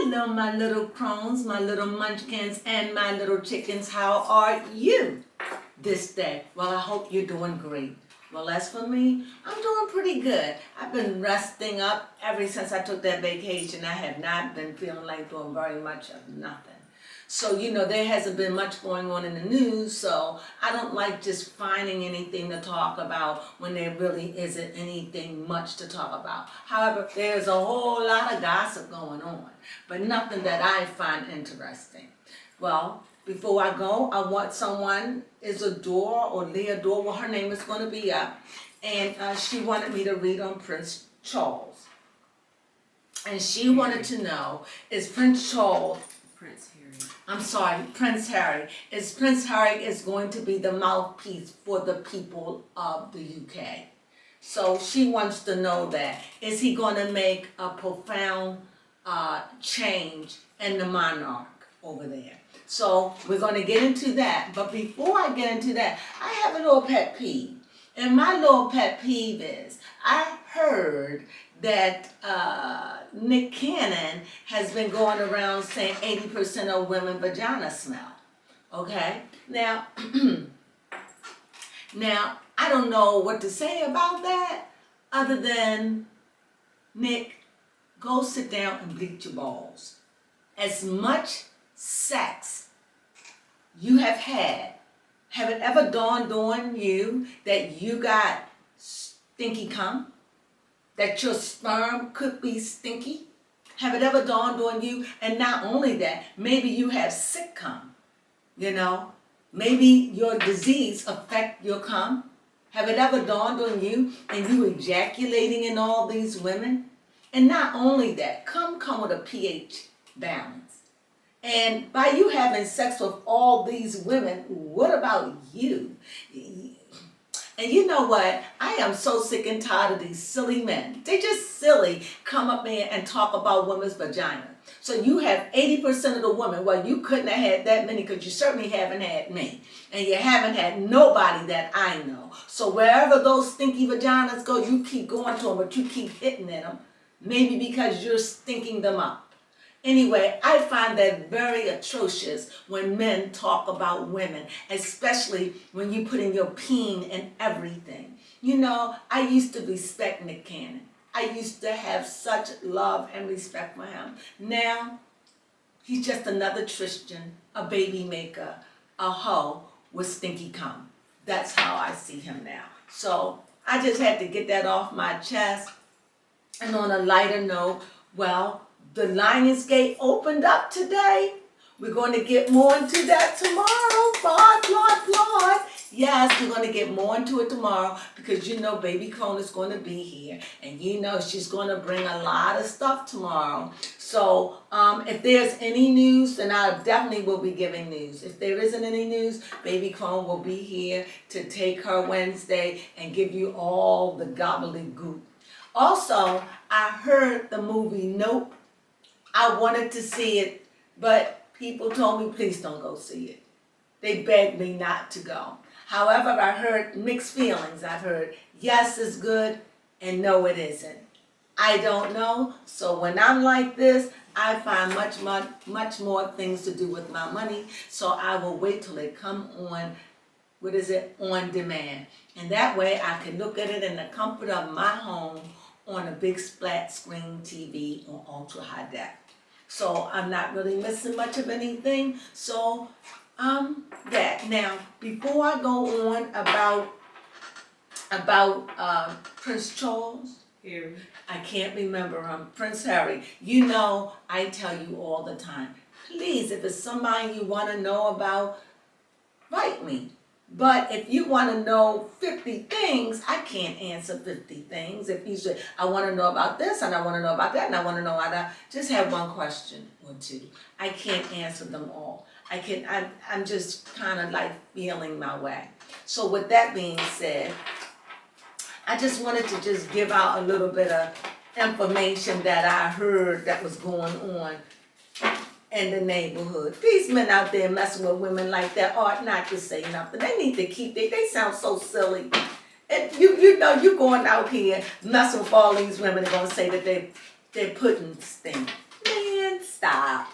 Hello, my little crones, my little munchkins, and my little chickens. How are you this day? Well, I hope you're doing great. Well, as for me, I'm doing pretty good. I've been resting up ever since I took that vacation. I have not been feeling like doing very much of nothing. So, there hasn't been much going on in the news, so I don't like just finding anything to talk about when there really isn't anything much to talk about. However, there's a whole lot of gossip going on, but nothing that I find interesting. Well, before I go, I want someone, Isadora or Leodora, well, her name is going to be up, and she wanted me to read on Prince Charles. And she wanted to know, is Prince Charles... Prince Harry. Prince Harry is going to be the mouthpiece for the people of the UK. So she wants to know that. Is he going to make a profound change in the monarch over there? So we're going to get into that. But before I get into that, I have a little pet peeve. And my little pet peeve is, I heard that Nick Cannon has been going around saying 80% of women vagina smell. Okay? Now, I don't know what to say about that other than, Nick, go sit down and bleach your balls. As much sex you have had, have it ever dawned on you that you got stinky cum? That your sperm could be stinky? Have it ever dawned on you? And not only that, maybe you have sick cum, Maybe your disease affect your cum. Have it ever dawned on you and you ejaculating in all these women? And not only that, cum come with a pH balance. And by you having sex with all these women, what about you? And you know what? I am so sick and tired of these silly men. They just silly come up there and talk about women's vagina. So you have 80% of the women. Well, you couldn't have had that many because you certainly haven't had me. And you haven't had nobody that I know. So wherever those stinky vaginas go, you keep going to them, but you keep hitting in them. Maybe because you're stinking them up. Anyway, I find that very atrocious when men talk about women, especially when you put in your peen and everything. I used to respect Nick Cannon. I used to have such love and respect for him. Now, he's just another Tristan, a baby maker, a hoe with stinky cum. That's how I see him now. So I just had to get that off my chest. And on a lighter note, well, the Lionsgate opened up today. We're going to get more into that tomorrow. Plot. Yes, we're going to get more into it tomorrow because Baby Crone is going to be here. And she's going to bring a lot of stuff tomorrow. So if there's any news, then I definitely will be giving news. If there isn't any news, Baby Crone will be here to take her Wednesday and give you all the gobbledygook. Also, I heard the movie Nope. I wanted to see it, but people told me, please don't go see it. They begged me not to go. However, I heard mixed feelings. I've heard, yes, it's good, and no, it isn't. I don't know. So when I'm like this, I find much more things to do with my money. So I will wait till it come on, on demand. And that way I can look at it in the comfort of my home on a big flat screen TV on ultra high def. So I'm not really missing much of anything. So that. Now, before I go on about Prince Charles, Harry. I can't remember Prince Harry. I tell you all the time, please, if it's somebody you want to know about, write me. But if you want to know 50 things, I can't answer 50 things. If you say, I want to know about this, and I want to know about that, and I want to know how to, just have one question or two. I can't answer them all. I'm just kind of like feeling my way. So with that being said, I just wanted to just give out a little bit of information that I heard that was going on in the neighborhood. These men out there messing with women like that ought not to say nothing. They need to keep they sound so silly. And you going out here messing with all these women and gonna say that they're putting stink. Man, stop. style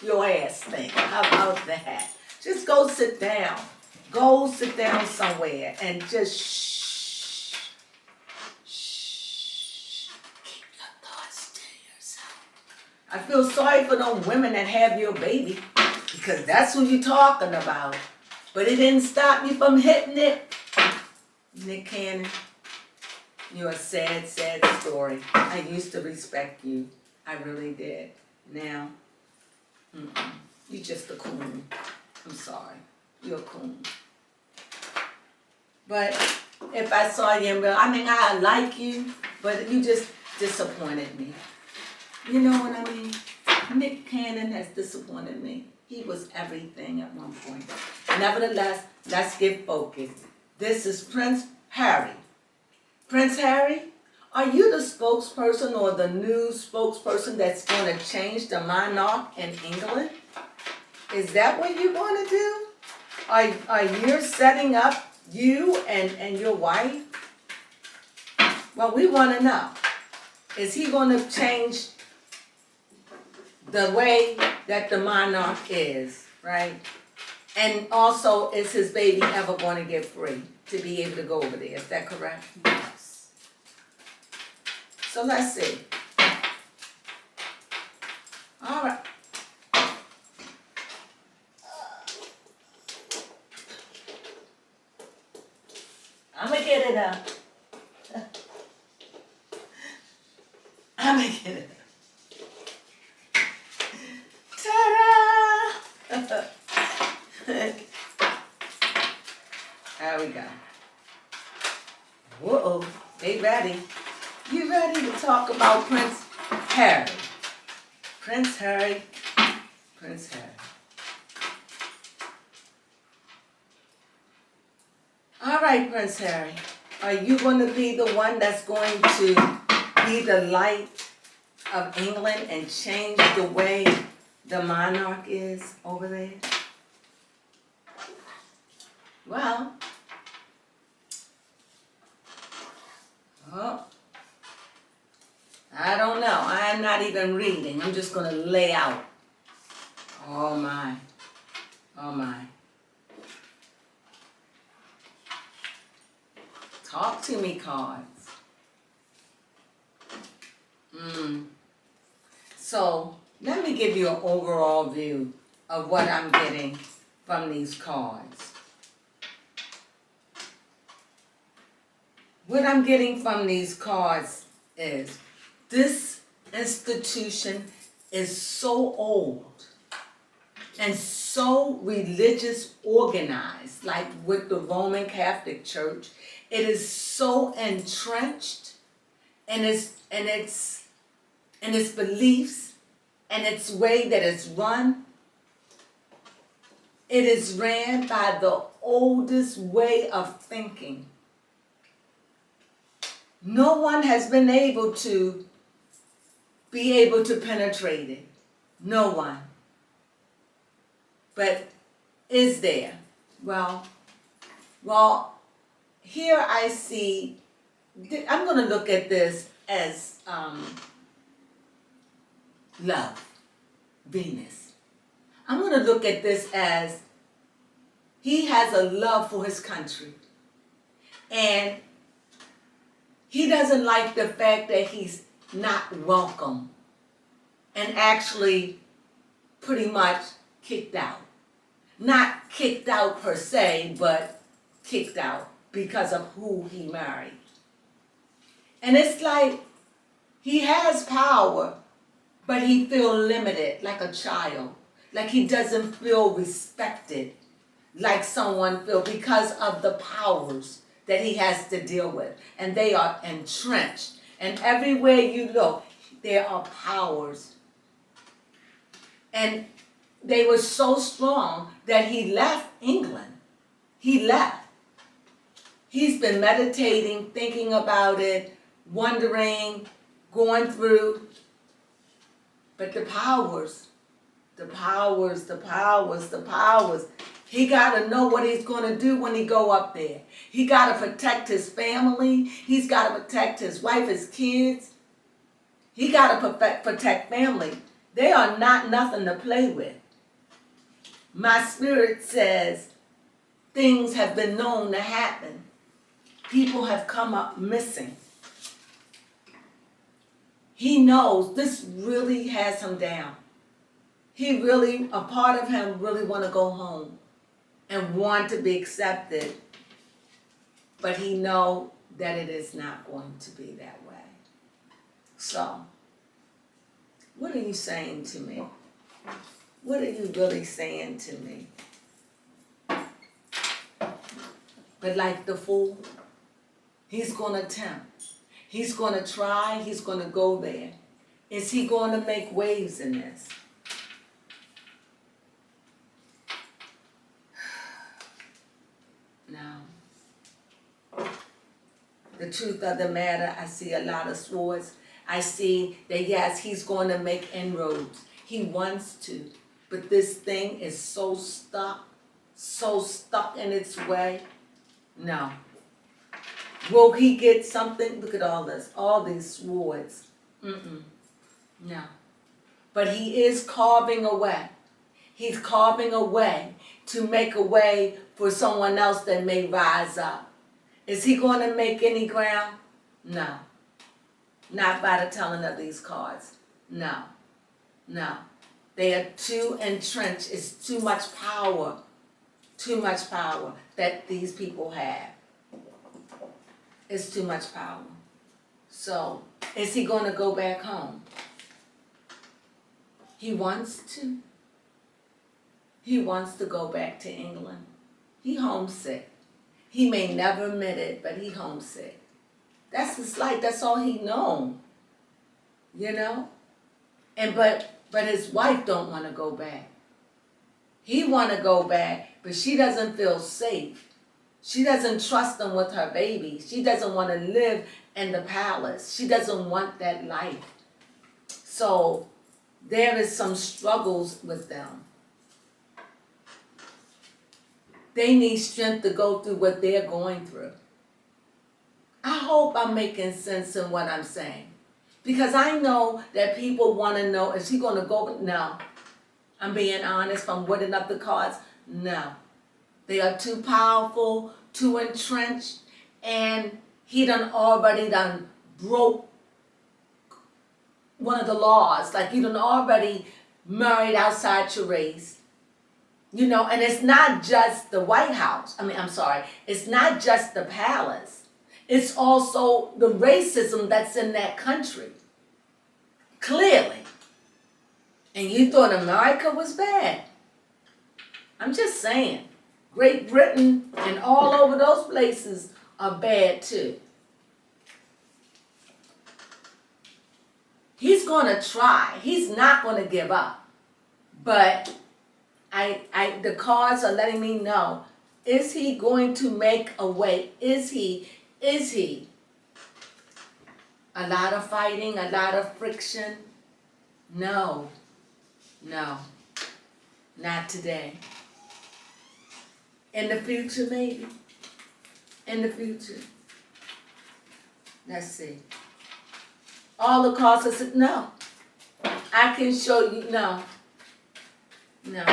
your ass think. How about that? Just go sit down. Go sit down somewhere and just shh. Shh. Keep your thoughts to yourself. I feel sorry for those women that have your baby because that's who you're talking about. But it didn't stop you from hitting it. Nick Cannon, you're a sad, sad story. I used to respect you. I really did. Now, you're just a coon. I'm sorry. You're a coon. But if I saw you in real, I like you, but you just disappointed me. You know what I mean? Nick Cannon has disappointed me. He was everything at one point. Nevertheless, let's get focused. This is Prince Harry. Prince Harry, are you the spokesperson or the new spokesperson that's going to change the monarch in England? Is that what you're going to do? Are you setting up you and your wife? Well, we want to know. Is he going to change the way that the monarch is, right? And also, is his baby ever going to get free to be able to go over there? Is that correct? Yes. So let's see. All right. I'm going to get it up. I'm going to get it up. Ta-da! There we go. Whoa, they ready. You ready to talk about Prince Harry? Prince Harry. Prince Harry. All right, Prince Harry. Are you going to be the one that's going to be the light of England and change the way the monarch is over there? Well, I don't know. I'm not even reading. I'm just going to lay out. Oh my. Oh my. Talk to me, cards. So, let me give you an overall view of what I'm getting from these cards. What I'm getting from these cards is this institution is so old and so religious organized, like with the Roman Catholic Church. It is so entrenched in its beliefs and its way that it's run. It is ran by the oldest way of thinking. No one has been able to penetrate it. No one. But is there? Well, here I see, I'm going to look at this as love, Venus. I'm going to look at this as he has a love for his country. And he doesn't like the fact that he's not welcome and actually pretty much kicked out. Not kicked out per se, but kicked out because of who he married. And it's like he has power, but he feels limited like a child. Like he doesn't feel respected like someone feels because of the powers that he has to deal with. And they are entrenched. And everywhere you look, there are powers. And they were so strong that he left England. He left. He's been meditating, thinking about it, wondering, going through. But the powers. He got to know what he's going to do when he go up there. He got to protect his family. He's got to protect his wife, his kids. He got to protect family. They are not nothing to play with. My spirit says things have been known to happen. People have come up missing. He knows this really has him down. He really, a part of him really want to go home and want to be accepted, but he know that it is not going to be that way. So, what are you saying to me? What are you really saying to me? But like the fool, he's going to attempt. He's going to try. He's going to go there. Is he going to make waves in this? No. The truth of the matter, I see a lot of swords. I see that, yes, he's going to make inroads. He wants to. But this thing is so stuck in its way. No. Will he get something? Look at all this, all these swords. No. But he is carving away. He's carving away to make a way for someone else that may rise up. Is he going to make any ground? No. Not by the telling of these cards. No. No. They are too entrenched. It's too much power. Too much power that these people have. It's too much power. So, is he going to go back home? He wants to. He wants to go back to England. He homesick. He may never admit it, but he homesick. That's his life. That's all he known. You know? And but his wife don't want to go back. He want to go back, but she doesn't feel safe. She doesn't trust him with her baby. She doesn't want to live in the palace. She doesn't want that life. So there is some struggles with them. They need strength to go through what they're going through. I hope I'm making sense in what I'm saying. Because I know that people want to know, is he going to go? No. I'm being honest. I'm whittling up the cards. No. They are too powerful, too entrenched, and he already broke one of the laws. Like he already married outside your race. You know, and it's not just the White House. It's not just the palace. It's also the racism that's in that country. Clearly. And you thought America was bad. I'm just saying. Great Britain and all over those places are bad too. He's going to try. He's not going to give up. But the cards are letting me know, is he going to make a way? Is he? A lot of fighting, a lot of friction? No, not today. In the future, maybe. In the future. Let's see. All the cards said, no. I can show you, no. No.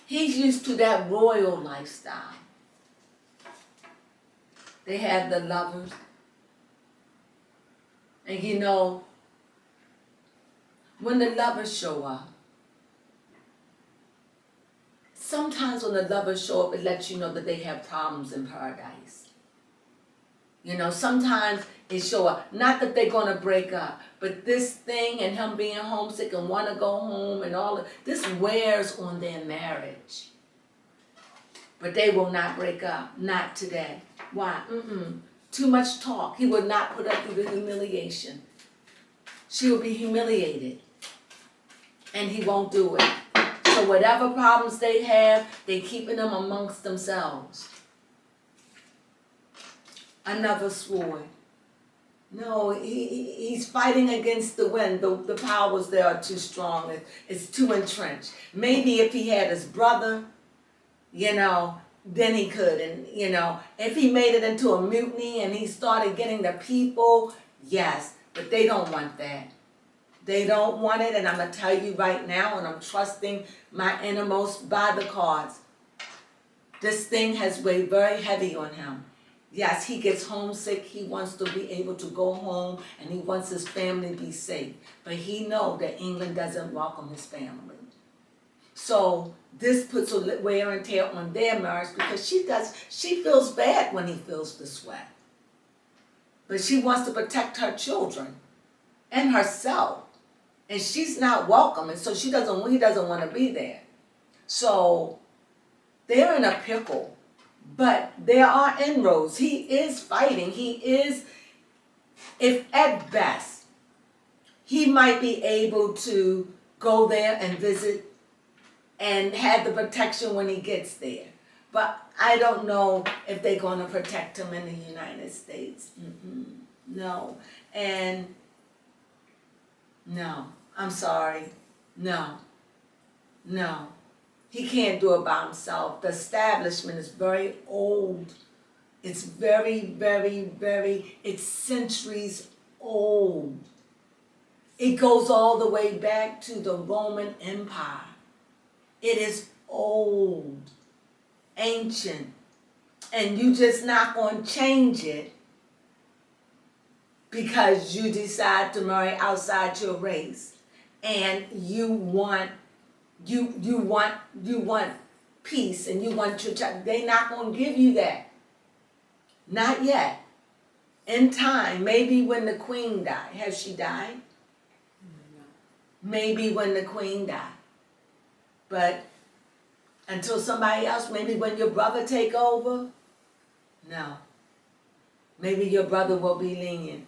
He's used to that royal lifestyle. They have the lovers. And you know, when the lovers show up, sometimes when the lovers show up, it lets you know that they have problems in paradise. You know, sometimes it show up, not that they're going to break up, but this thing and him being homesick and want to go home and all of this wears on their marriage. But they will not break up, not today. Why? Too much talk. He would not put up with the humiliation. She will be humiliated. And he won't do it. So whatever problems they have, they're keeping them amongst themselves. Another sword. No, he's fighting against the wind. The powers there are too strong. It's too entrenched. Maybe if he had his brother, you know, then he could. And, you know, if he made it into a mutiny and he started getting the people, yes. But they don't want that. They don't want it, and I'm going to tell you right now, and I'm trusting my innermost by the cards. This thing has weighed very heavy on him. Yes, he gets homesick. He wants to be able to go home, and he wants his family to be safe. But he knows that England doesn't welcome his family. So this puts a wear and tear on their marriage because she feels bad when he feels this way. But she wants to protect her children and herself. And she's not welcome, and so he doesn't want to be there. So they're in a pickle. But there are inroads. He is fighting. He is, if at best, he might be able to go there and visit and have the protection when he gets there. But I don't know if they're going to protect him in the United States. No. And no, I'm sorry. No. He can't do it by himself. The establishment is very old. It's it's centuries old. It goes all the way back to the Roman Empire. It is old, ancient, and you just not going to change it because you decide to marry outside your race and you want peace and you want your child. They're not going to give you that. Not yet. In time, maybe when the queen died. Has she died? No. Maybe when the queen died. But until somebody else, maybe when your brother take over, no. Maybe your brother will be lenient.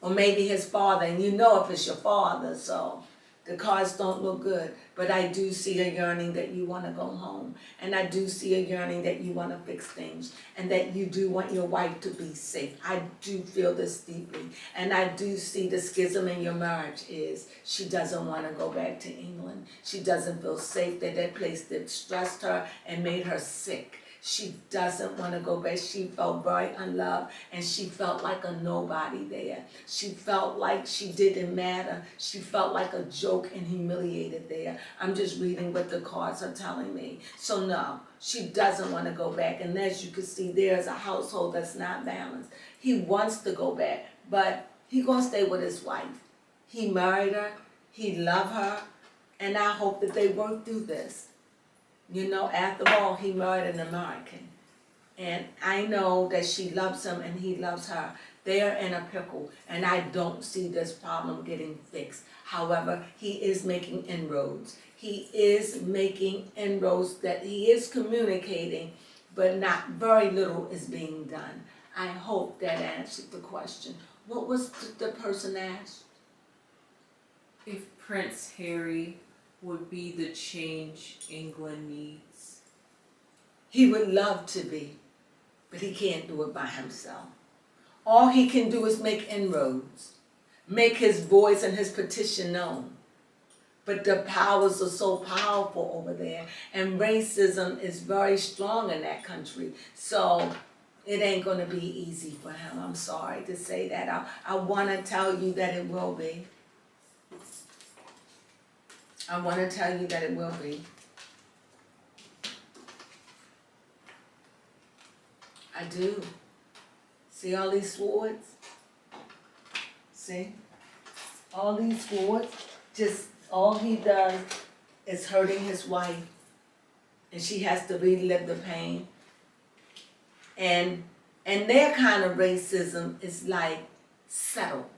Or maybe his father, and you know if it's your father, so the cards don't look good. But I do see a yearning that you want to go home. And I do see a yearning that you want to fix things. And that you do want your wife to be safe. I do feel this deeply. And I do see the schism in your marriage is she doesn't want to go back to England. She doesn't feel safe that place that stressed her and made her sick. She doesn't want to go back. She felt very unloved and she felt like a nobody there. She felt like she didn't matter. She felt like a joke and humiliated there. I'm just reading what the cards are telling me. So no, she doesn't want to go back. And as you can see, there's a household that's not balanced. He wants to go back, but he's going to stay with his wife. He married her. He loved her. And I hope that they work through this. You know, after all, he married an American. And I know that she loves him and he loves her. They're in a pickle. And I don't see this problem getting fixed. However, he is making inroads. He is making inroads that he is communicating, but not very little is being done. I hope that answered the question. What was the person asked? If Prince Harry would be the change England needs. He would love to be, but he can't do it by himself. All he can do is make inroads, make his voice and his petition known. But the powers are so powerful over there, and racism is very strong in that country. So it ain't going to be easy for him. I'm sorry to say that. I want to tell you that it will be. I want to tell you that it will be. I do. See all these swords? See? All these swords, just all he does is hurting his wife. And she has to relive the pain. And their kind of racism is like settled.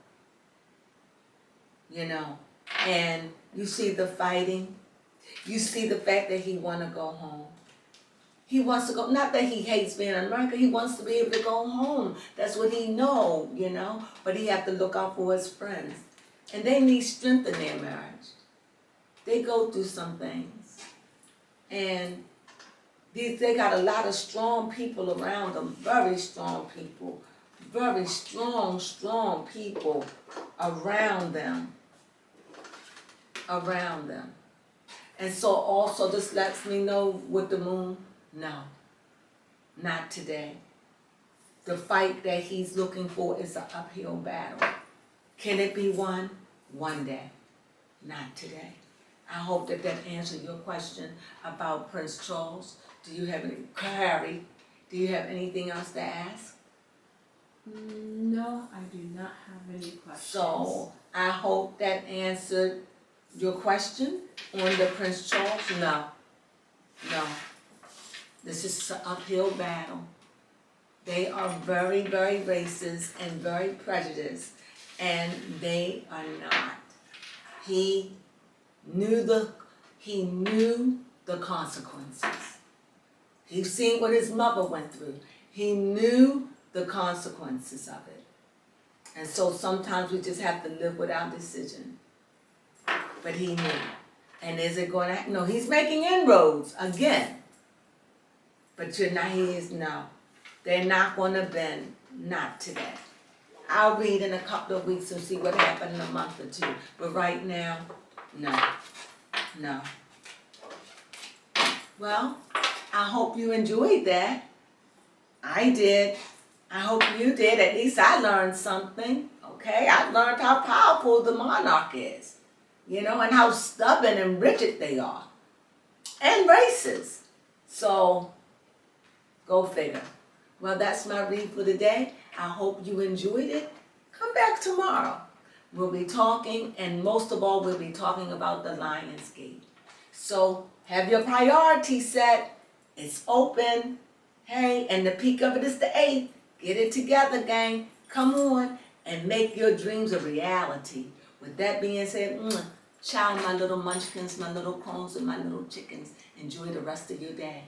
You know? And you see the fighting. You see the fact that he want to go home. He wants to go, not that he hates being in America, he wants to be able to go home. That's what he know, you know. But he have to look out for his friends. And they need strength in their marriage. They go through some things. And they got a lot of strong people around them, very strong people. Very strong people around them. And so also this lets me know with the moon, no, not today. The fight that he's looking for is an uphill battle. Can it be one? One day, not today. I hope that answered your question about Prince Charles. Do you have any, Harry, do you have anything else to ask? No, I do not have any questions. So, I hope that answered your question on the Prince Charles. No. This is an uphill battle. They are very, very racist and very prejudiced, and they are not. He knew the consequences. He's seen what his mother went through. He knew the consequences of it. And so sometimes we just have to live with our decision. But he knew. And is it going to, no, he's making inroads again. But no. They're not going to bend, not today. I'll read in a couple of weeks and see what happened in a month or two. But right now, no. Well, I hope you enjoyed that. I did. I hope you did. At least I learned something. Okay? I learned how powerful the monarch is. And how stubborn and rigid they are. And racist. So, go figure. Well, that's my read for the day. I hope you enjoyed it. Come back tomorrow. We'll be talking, and most of all, we'll be talking about the Lion's Gate. So, have your priorities set. It's open. Hey, and the peak of it is the 8th. Get it together, gang. Come on and make your dreams a reality. With that being said, ciao, my little munchkins, my little crones, and my little chickens. Enjoy the rest of your day.